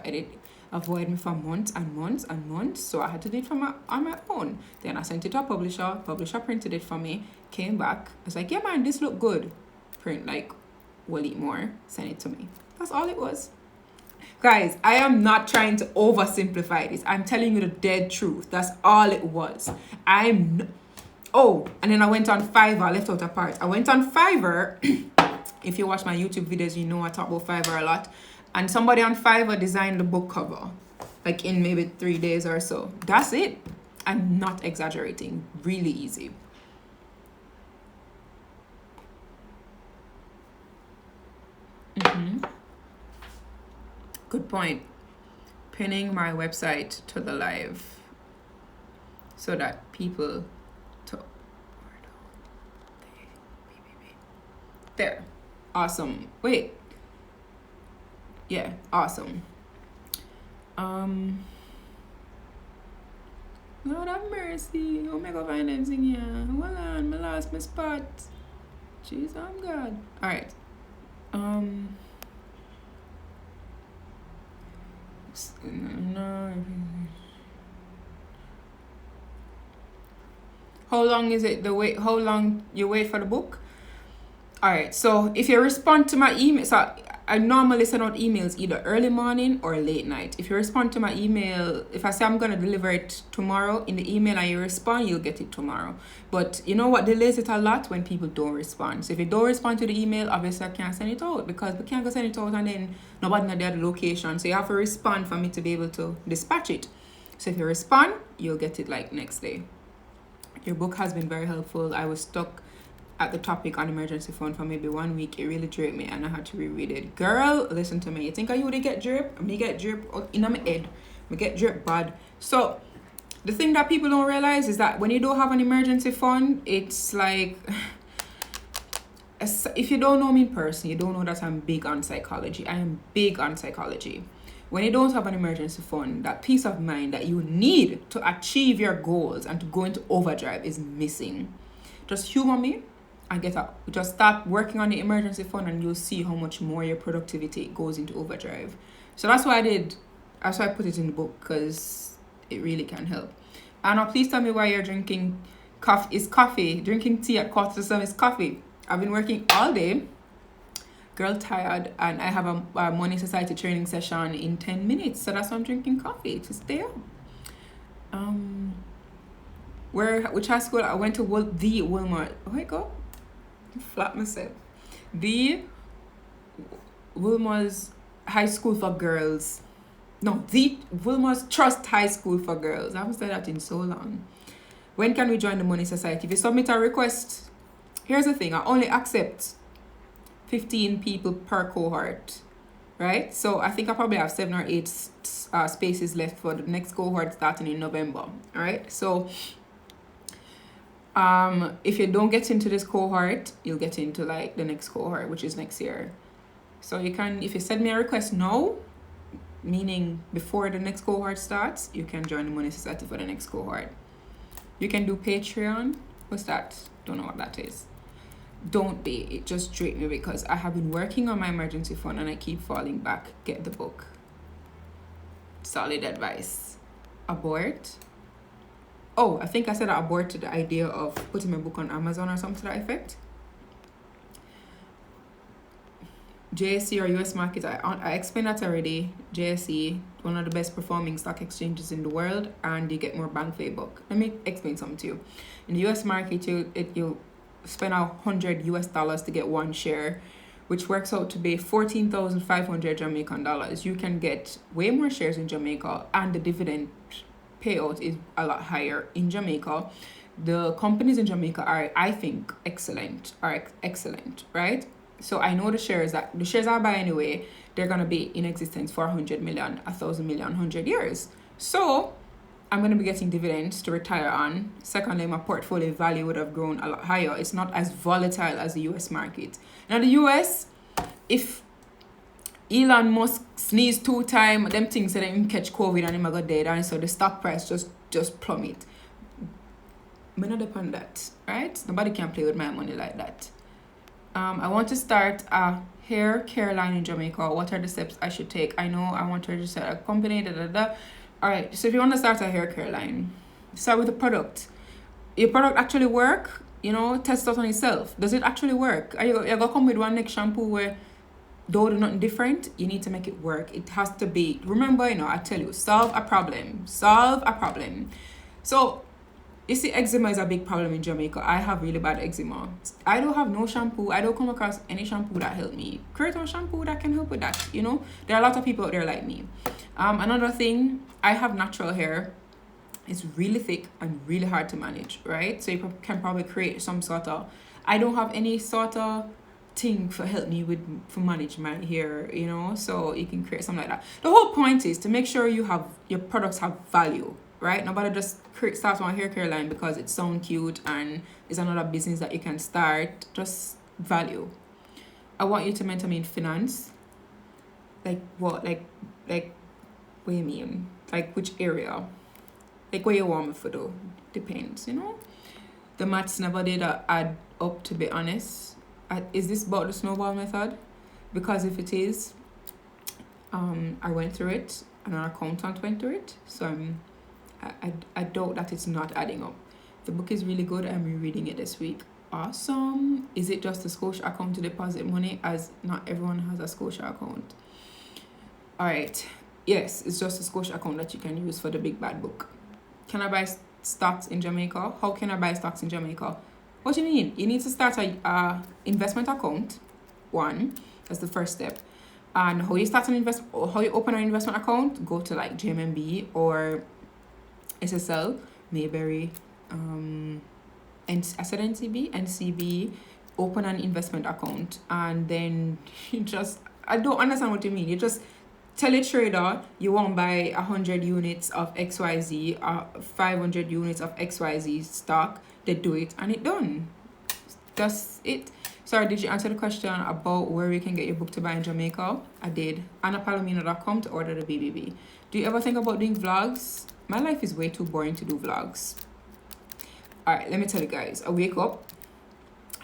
[SPEAKER 1] edit. Avoid me for months and months and months. So I had to do it on my own. Then I sent it to a publisher. Publisher printed it for me. Came back. I was like, yeah, man, this look good. Print like, we'll eat more. Send it to me. That's all it was. Guys, I am not trying to oversimplify this. I'm telling you the dead truth. That's all it was. Oh, and then I went on Fiverr. I left out a part. I went on Fiverr. If you watch my YouTube videos, you know I talk about Fiverr a lot. And somebody on Fiverr designed the book cover, like in maybe 3 days or so. That's it. I'm not exaggerating. Really easy. Good point. Pinning my website to the live so that people there. Awesome. Wait. Yeah, awesome. Lord have mercy. Oh my God, find them thing here. Hold on, I lost my spot. Jeez, I'm God. Alright. No. How long is it how long you wait for the book? Alright, so if you respond to my email, so I normally send out emails either early morning or late night. If you respond to my email, if I say I'm going to deliver it tomorrow in the email and you respond, you'll get it tomorrow. But you know what delays it a lot? When people don't respond. So if you don't respond to the email, obviously I can't send it out, because we can't go send it out and then nobody knows the other location. So you have to respond for me to be able to dispatch it. So if you respond, you'll get it like next day. Your book has been very helpful. I was stuck at the topic on emergency fund for maybe 1 week. It really draped me and I had to reread it. Girl, listen to me. You think I would get drip? Me get drip in my head. Me get drip bad. So the thing that people don't realize is that when you don't have an emergency fund, it's like, if you don't know me in person, you don't know that I'm big on psychology. I am big on psychology. When you don't have an emergency fund, that peace of mind that you need to achieve your goals and to go into overdrive is missing. Just humor me and get up. Just start working on the emergency fund and you'll see how much more your productivity goes into overdrive. So that's what I did. That's why I put it in the book, because it really can help. Anna, please tell me why you're drinking coffee. Is coffee. Drinking tea at 6:45 is coffee. I've been working all day. girl tired, and I have a Money Society training session in 10 minutes, so that's why I'm drinking coffee to stay up. Which high school? I went to the Wilmot. Oh my god, flat myself. The Wilmot's High School for Girls. No, the Wilmot's Trust High School for Girls. I haven't said that in so long. When can we join the Money Society? If you submit a request, here's the thing, I only accept 15 people per cohort, right? So I think I probably have 7 or 8 spaces left for the next cohort starting in November, all right? So if you don't get into this cohort, you'll get into like the next cohort, which is next year. So you can, if you send me a request now, meaning before the next cohort starts, you can join the Money Society for the next cohort. You can do Patreon. What's that? Don't know what that is. Don't be. It just draped me because I have been working on my emergency fund and I keep falling back. Get the book. Solid advice. Abort. Oh, I think I said I aborted the idea of putting my book on Amazon or something to that effect. JSE or US market, I explained that already. JSE, one of the best performing stock exchanges in the world, and you get more bang for your buck. Let me explain something to you. In the US market, you spend $100 to get one share, which works out to be 14,500 Jamaican dollars. You can get way more shares in Jamaica, and the dividend payout is a lot higher in Jamaica. The companies in Jamaica are, I think, excellent, right? So I know the shares I buy anyway, they're going to be in existence for 100 million, 1,000 million, 100 years. So I'm going to be getting dividends to retire on. Secondly, my portfolio value would have grown a lot higher. It's not as volatile as the US market. Now the US, if Elon Musk sneezed 2 times, them things that him catch COVID and him got dead, and so the stock price just plummet. I'm not depend on that, right? Nobody can play with my money like that. I want to start a hair care line in Jamaica. What are the steps I should take? I know I want to register a company, All right, so if you want to start a hair care line, start with the product. Your product actually work? Test it on yourself. Does it actually work? Are you going to come with one next shampoo where though they're nothing different? You need to make it work. It has to be, remember, I tell you, solve a problem. So you see, eczema is a big problem in Jamaica. I have really bad eczema. I don't have no shampoo. I don't come across any shampoo that help me. Create a shampoo that can help with that, There are a lot of people out there like me. Another thing, I have natural hair. It's really thick and really hard to manage, right? So you can probably create some sort of, I don't have any sort of thing for help me for manage my hair, So you can create something like that. The whole point is to make sure your products have value. Right? Nobody just starts one hair care line because it sounds cute and it's another business that you can start. Just value. I want you to mentor me in finance. Like what? Like what do you mean? Like which area? Like what you want me to do? Depends, The maths never did add up, to be honest. Is this about the snowball method? Because if it is, I went through it and an accountant went through it. So I doubt that it's not adding up. The book is really good. I'm rereading it this week. Awesome. Is it just a Scotia account to deposit money, as not everyone has a Scotia account? All right. Yes, it's just a Scotia account that you can use for the big bad book. Can I buy stocks in Jamaica? How can I buy stocks in Jamaica? What do you mean? You need to start a investment account. One, that's the first step. And how you open an investment account? Go to like JMB or SSL, Mayberry, and I said NCB, open an investment account, and then I don't understand what you mean. You just tell a trader you want to buy 100 units of XYZ, 500 units of XYZ stock. They do it and it done. That's it. Sorry, did you answer the question about where you can get your book to buy in Jamaica? I did. AnnaPalomino.com to order the BBB. Do you ever think about doing vlogs? My life is way too boring to do vlogs. Alright, let me tell you guys. I wake up.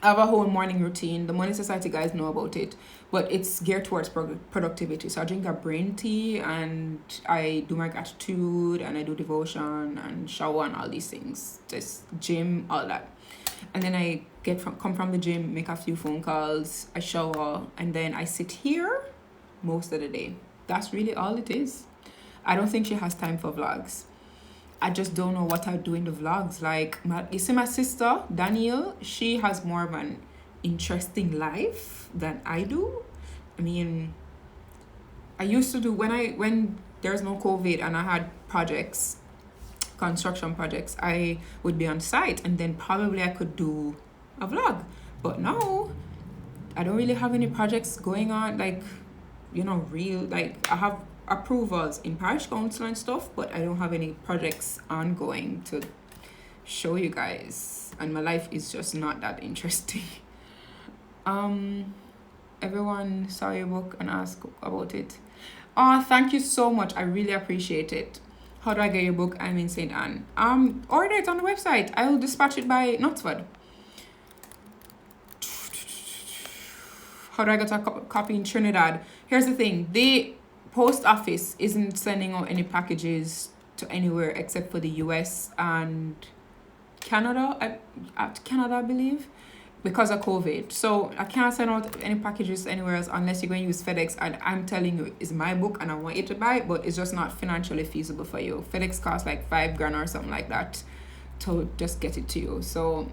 [SPEAKER 1] I have a whole morning routine. The Money Society guys know about it. But it's geared towards productivity. So I drink a brain tea and I do my gratitude and I do devotion and shower and all these things. Just gym, all that. And then I come from the gym, make a few phone calls, I shower, and then I sit here most of the day. That's really all it is. I don't think she has time for vlogs. I just don't know what I do in the vlogs. Like, you see my sister, Danielle, she has more of an interesting life than I do. I mean, I used to do, when there's no COVID and I had projects, construction projects, I would be on site and then probably I could do a vlog. But now, I don't really have any projects going on, like, like I have approvals in parish council and stuff, but I don't have any projects ongoing to show you guys, and my life is just not that interesting. Everyone saw your book and asked about it. Oh, thank you so much. I really appreciate it. How do I get your book? I'm in St. Anne. Order it on the website. I will dispatch it by Knutsford. How do I get a copy in Trinidad? Here's the thing. The post office isn't sending out any packages to anywhere except for the US and Canada. I believe, because of COVID. So I can't send out any packages anywhere else unless you're going to use FedEx. And I'm telling you, it's my book and I want you to buy it, but it's just not financially feasible for you. FedEx costs like $5,000 or something like that to just get it to you. So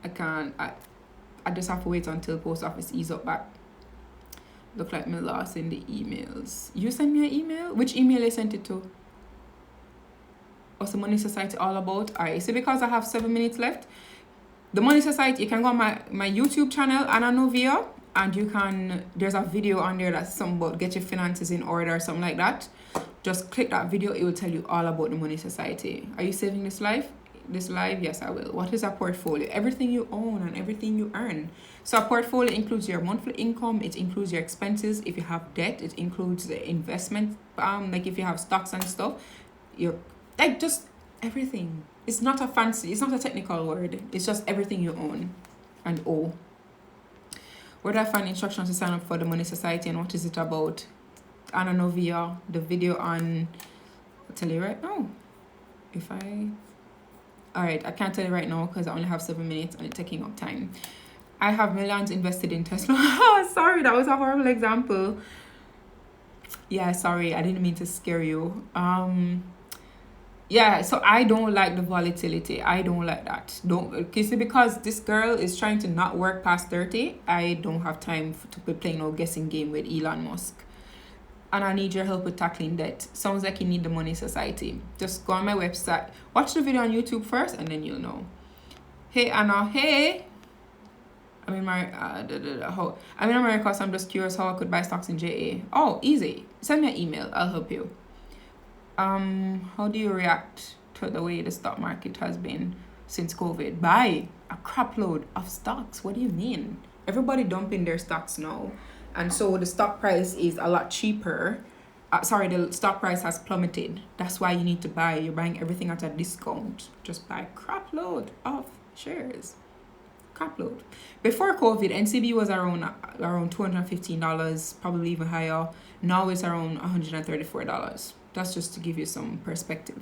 [SPEAKER 1] I can't. I just have to wait until post office ease up back. Look like me lost in the emails. You sent me an email? Which email you sent it to? What's the Money Society all about? Alright, so because I have 7 minutes left, the Money Society, you can go on my YouTube channel, Anna Novia, and there's a video on there that's something about get your finances in order or something like that. Just click that video, it will tell you all about the Money Society. Are you saving this life? This live? Yes, I will. What is a portfolio? Everything you own and everything you earn. So a portfolio includes your monthly income, it includes your expenses. If you have debt, it includes the investment, like if you have stocks and stuff, like just everything. It's not a technical word. It's just everything you own and owe. Where do I find instructions to sign up for the Money Society and what is it about? Anna Novia, the video on, I'll tell you right now. Alright, I can't tell you right now because I only have 7 minutes and it's taking up time. I have millions invested in Tesla. Sorry, that was a horrible example. Yeah, sorry, I didn't mean to scare you. Yeah, so I don't like the volatility. I don't like that. Because this girl is trying to not work past 30. I don't have time to be playing no guessing game with Elon Musk. And I need your help with tackling debt. Sounds like you need the Money Society. Just go on my website. Watch the video on YouTube first and then you'll know. Hey, Anna. Hey. I'm in America, so I'm just curious how I could buy stocks in JA. Oh, easy. Send me an email. I'll help you. How do you react to the way the stock market has been since COVID? Buy a crap load of stocks. What do you mean? Everybody dumping their stocks now. And so the stock price is a lot cheaper. The stock price has plummeted. That's why you need to buy. You're buying everything at a discount. Just buy a crap load of shares. Crap load. Before COVID, NCB was around $215, probably even higher. Now it's around $134. That's just to give you some perspective.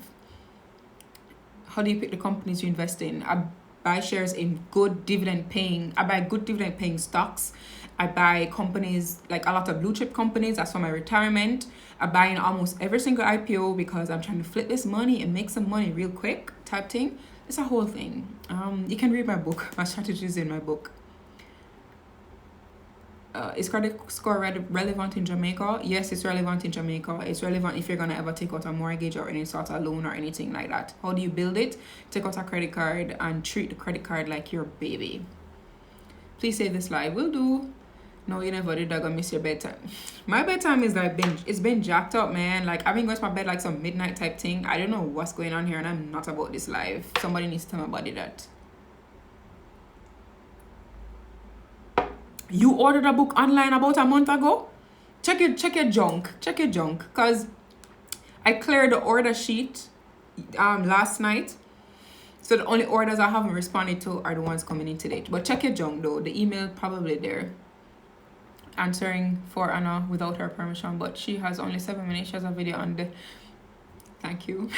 [SPEAKER 1] How do you pick the companies you invest in? I buy shares in good dividend paying stocks. I buy companies, like a lot of blue chip companies. That's for my retirement. I buy in almost every single IPO because I'm trying to flip this money and make some money real quick type thing. It's a whole thing. You can read my book. My strategy is in my book. Is credit score relevant in Jamaica? Yes, it's relevant in Jamaica. It's relevant if you're going to ever take out a mortgage or any sort of loan or anything like that. How do you build it? Take out a credit card and treat the credit card like your baby. Please save this live. Will do. No, you never did. I'm gonna miss your bedtime. My bedtime is like it's been jacked up, man. Like I've been going to my bed like some midnight type thing. I don't know what's going on here and I'm not about this live. Somebody needs to tell my body that. You ordered a book online about a month ago? Check your junk. Check your junk. Cause I cleared the order sheet last night. So the only orders I haven't responded to are the ones coming in today. But check your junk though. The email probably there. Answering for Anna without her permission, but she has only 7 minutes. She has a video on the. Thank you.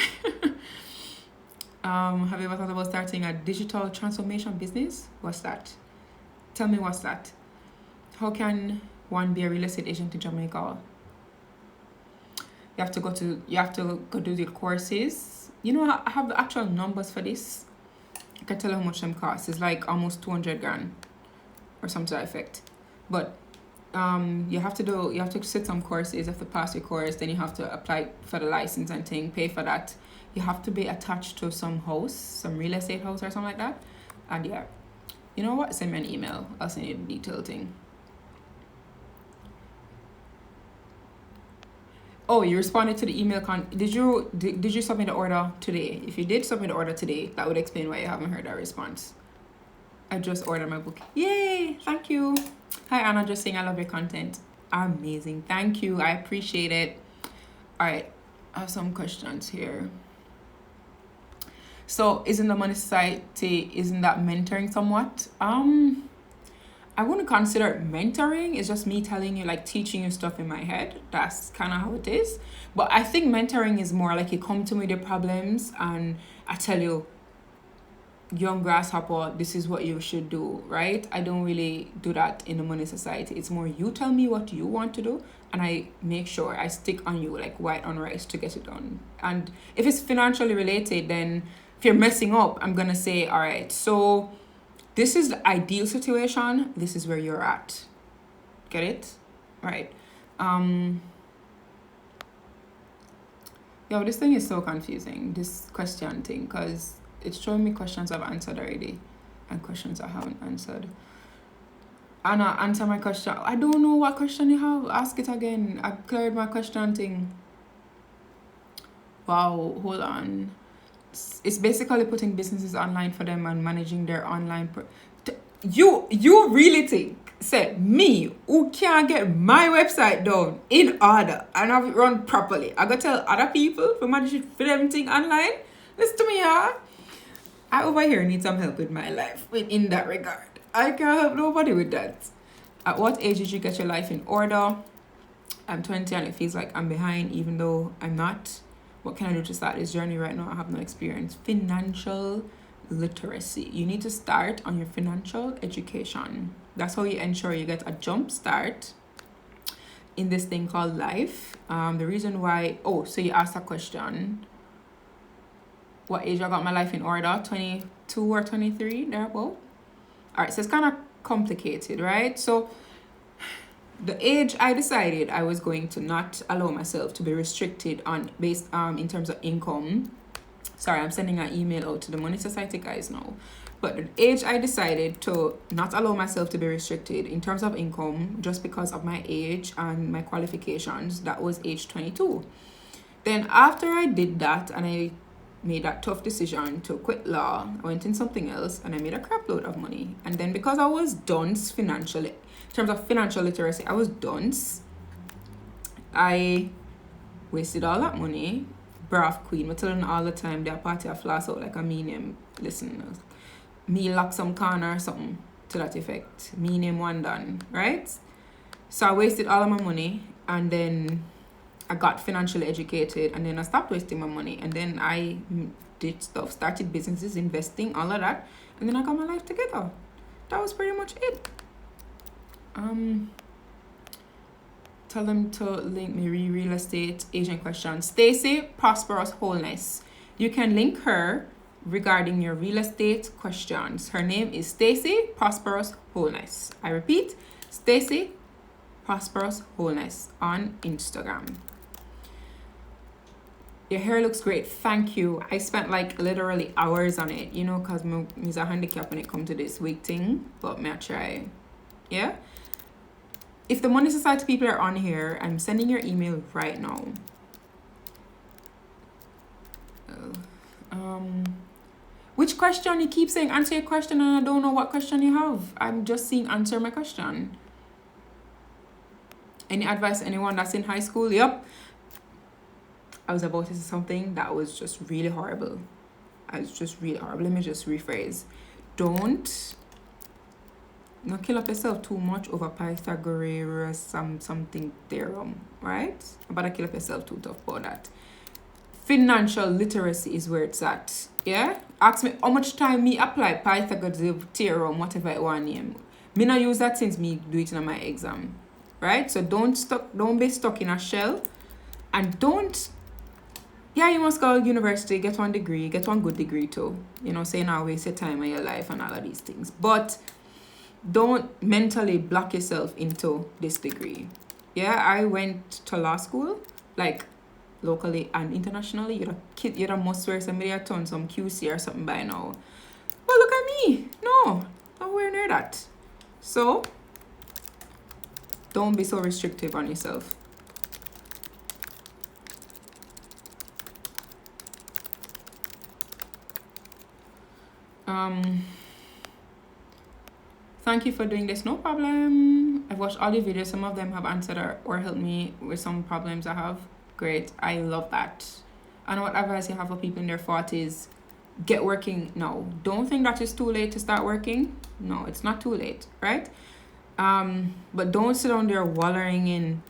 [SPEAKER 1] Have you ever thought about starting a digital transformation business? What's that? Tell me what's that? How can one be a real estate agent in Jamaica? You have to go do the courses. You know, I have the actual numbers for this. I can tell you how much them cost. It's like almost 200 grand or something to that effect. But you have to sit some courses, you have to pass your course, then you have to apply for the license and thing, pay for that. You have to be attached to some house, some real estate house or something like that. And yeah, you know what? Send me an email. I'll send you the detailed thing. Oh, you responded to the email did you submit the order today? If you did submit the order today, that would explain why you haven't heard that response. I just ordered my book. Yay! Thank you. Hi Anna, just saying I love your content. Amazing. Thank you. I appreciate it. All right. I have some questions here. So isn't the Money Society, isn't that mentoring somewhat? I wouldn't consider it mentoring. It's just me telling you, like teaching you stuff in my head. That's kind of how it is. But I think mentoring is more like you come to me with your problems and I tell you, young grasshopper, this is what you should do, right? I don't really do that in the Money Society. It's more you tell me what you want to do and I make sure I stick on you like white on rice to get it done. And if it's financially related, then if you're messing up, I'm gonna say, all right, so this is the ideal situation, this is where you're at. Get it? Right. Yo, this thing is so confusing, this question thing, because it's showing me questions I've answered already and questions I haven't answered. Anna, answer my question. I don't know what question you have. Ask it again. I cleared my question thing. Wow, hold on. It's basically putting businesses online for them and managing their online. You really think, say, me, who can't get my website down in order and have it run properly, I gotta tell other people to manage it for them thing online? Listen to me, yeah. I over here need some help with my life in that regard. I can't help nobody with that. At what age did you get your life in order? I'm 20 and it feels like I'm behind even though I'm not. What can I do to start this journey right now? I have no experience. Financial literacy. You need to start on your financial education. That's how you ensure you get a jump start in this thing called life. The reason why, so you asked a question. What age I got my life in order? 22 or 23, thereabout. All right, so it's kind of complicated, right? So the age I decided I was going to not allow myself to be restricted on based in terms of income. Sorry, I'm sending an email out to the Money Society guys now. But the age I decided to not allow myself to be restricted in terms of income just because of my age and my qualifications, that was age 22. Then after I did that and I made that tough decision to quit law, I went in something else and I made a crap load of money. And then because I was dunce financially, in terms of financial literacy, I was dunce. I wasted all that money. Brav queen, we're telling all the time their party a floss out like a medium. Listen, me lock some corner or something to that effect. Me name one done, right? So I wasted all of my money and then I got financially educated and then I stopped wasting my money and then I did stuff, started businesses, investing, all of that, and then I got my life together. That was pretty much it. Tell them to link me real estate agent question. Stacy Prosperous Wholeness. You can link her regarding your real estate questions. Her name is Stacy Prosperous Wholeness. I repeat, Stacy Prosperous Wholeness on Instagram. Your hair looks great. Thank you. I spent like literally hours on it, you know, because I'm a handicap when it comes to this wig thing, but may I try. Yeah. If the Money Society people are on here, I'm sending your email right now. Which question? You keep saying answer your question and I don't know what question you have. I'm just seeing answer my question. Any advice to anyone that's in high school? Yep. I was about to say something that was just really horrible. Let me just rephrase. Don't kill up yourself too much over Pythagoras something theorem, right? But I kill up yourself too tough about that. financial literacy is where it's at. Yeah? Ask me how much time me apply Pythagoras theorem, whatever I want name. Me not use that since me do it in my exam. Right? So don't be stuck in a shell. And don't, yeah, you must go to university, get one degree, get one good degree too. You know, say now waste your time in your life and all of these things. But don't mentally block yourself into this degree. Yeah, I went to law school, like locally and internationally. You'd have must swear somebody had done some QC or something by now. But look at me. No, nowhere near that. So don't be so restrictive on yourself. Thank you for doing this. No problem. I've watched all your videos. Some of them have answered or helped me with some problems I have. Great. I love that. And what advice you have for people in their 40s? Get working now. Don't think that it's too late to start working. No, it's not too late, right? But don't sit down there wallowing in,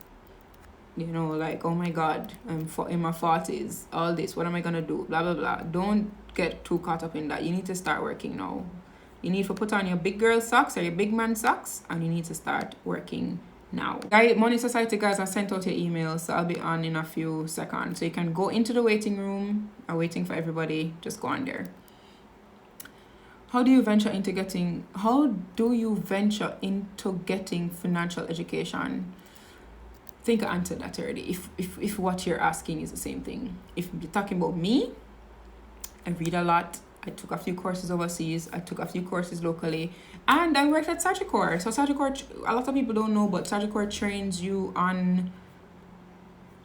[SPEAKER 1] you know, like, oh my God, I'm in my 40s, all this, what am I going to do? Blah, blah, blah. Don't get too caught up in that. You need to start working now. You need to put on your big girl socks or your big man socks, and you need to start working now. Money Society guys, I sent out your emails, so I'll be on in a few seconds. So you can go into the waiting room. I'm waiting for everybody. Just go on there. How do you venture into getting financial education? I think I answered that already. If what you're asking is the same thing. If you're talking about me, I read a lot. I took a few courses overseas. I took a few courses locally. And I worked at Sagicor. So Sagicor, a lot of people don't know, but Sagicor trains you on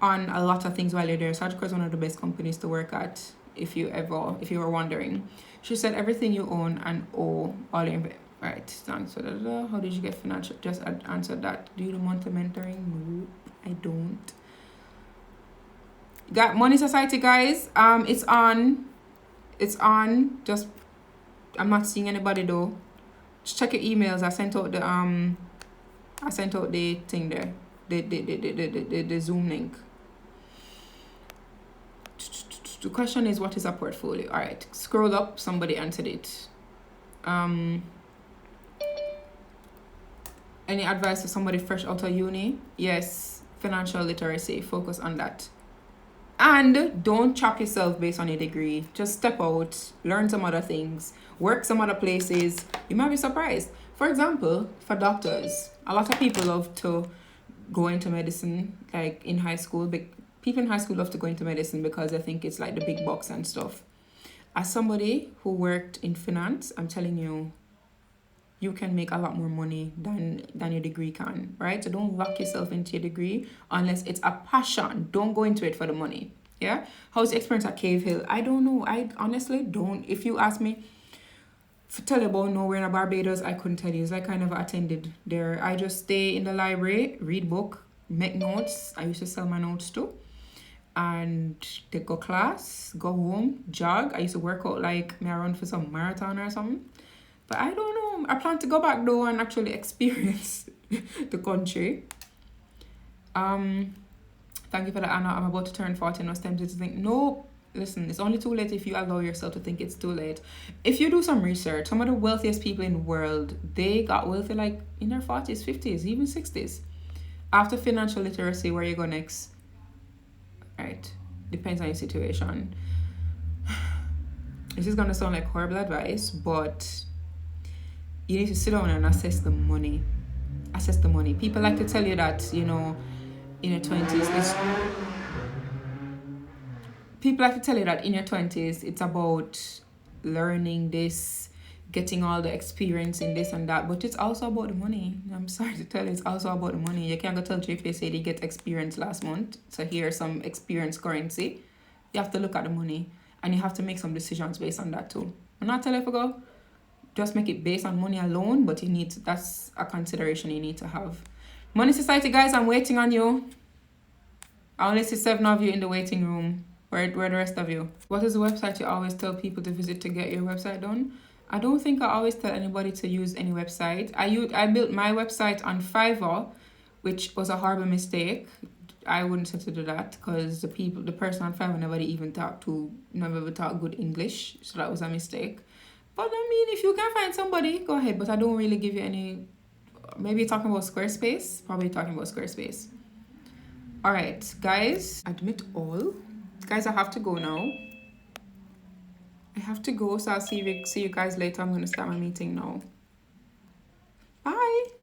[SPEAKER 1] a lot of things while you're there. Sagicor is one of the best companies to work at, if you were wondering. She said everything you own and owe, all your right, thanks. How did you get financial? Just answered that. Do you want the mentoring? No, I don't. Got Money Society guys. It's on. Just I'm not seeing anybody though. Just check your emails. I sent out the thing there. The Zoom link. The question is, what is a portfolio? All right, scroll up. Somebody answered it. Any advice for somebody fresh out of uni? Yes, financial literacy. Focus on that. And don't chop yourself based on your degree. Just step out, learn some other things, work some other places. You might be surprised. For example, for doctors, a lot of people love to go into medicine, like in high school. People in high school love to go into medicine because they think it's like the big bucks and stuff. As somebody who worked in finance, I'm telling you, you can make a lot more money than your degree can, right? So don't lock yourself into your degree unless it's a passion. Don't go into it for the money, yeah? How's the experience at Cave Hill? I don't know. I honestly don't. If you ask me, tell you about nowhere in Barbados, I couldn't tell you. It's like I never attended there. I just stay in the library, read book, make notes. I used to sell my notes too. And they go class, go home, jog. I used to work out like I run for some marathon or something. But I don't know. I plan to go back though and actually experience the country. Thank you for that, Anna. I'm about to turn 40 and I was tempted to think, no, listen, it's only too late if you allow yourself to think it's too late. If you do some research, some of the wealthiest people in the world, they got wealthy like in their 40s, 50s, even 60s. After financial literacy, where you go next? Right. Depends on your situation. This is going to sound like horrible advice, but you need to sit down and assess the money. Assess the money. People like to tell you that, you know, in your 20s, people like to tell you that in your 20s, it's about learning this, getting all the experience in this and that, but it's also about the money. I'm sorry to tell you, it's also about the money. You can't go tell JPSA they get experience last month, so here's some experience currency. You have to look at the money, and you have to make some decisions based on that too. I'm not telling you to go, just make it based on money alone, but you need to, that's a consideration you need to have. Money Society guys, I'm waiting on you. I only see 7 of you in the waiting room. Where are the rest of you? What is the website you always tell people to visit to get your website done? I don't think I always tell anybody to use any website. I built my website on Fiverr, which was a horrible mistake. I wouldn't say to do that because the person on Fiverr never even never talk good English, so that was a mistake. But I mean, if you can find somebody, go ahead. But I don't really give you any. Maybe talking about Squarespace. Probably talking about Squarespace. All right, guys. Admit all. Guys, I have to go now. I have to go, so I'll see you guys later. I'm gonna start my meeting now. Bye.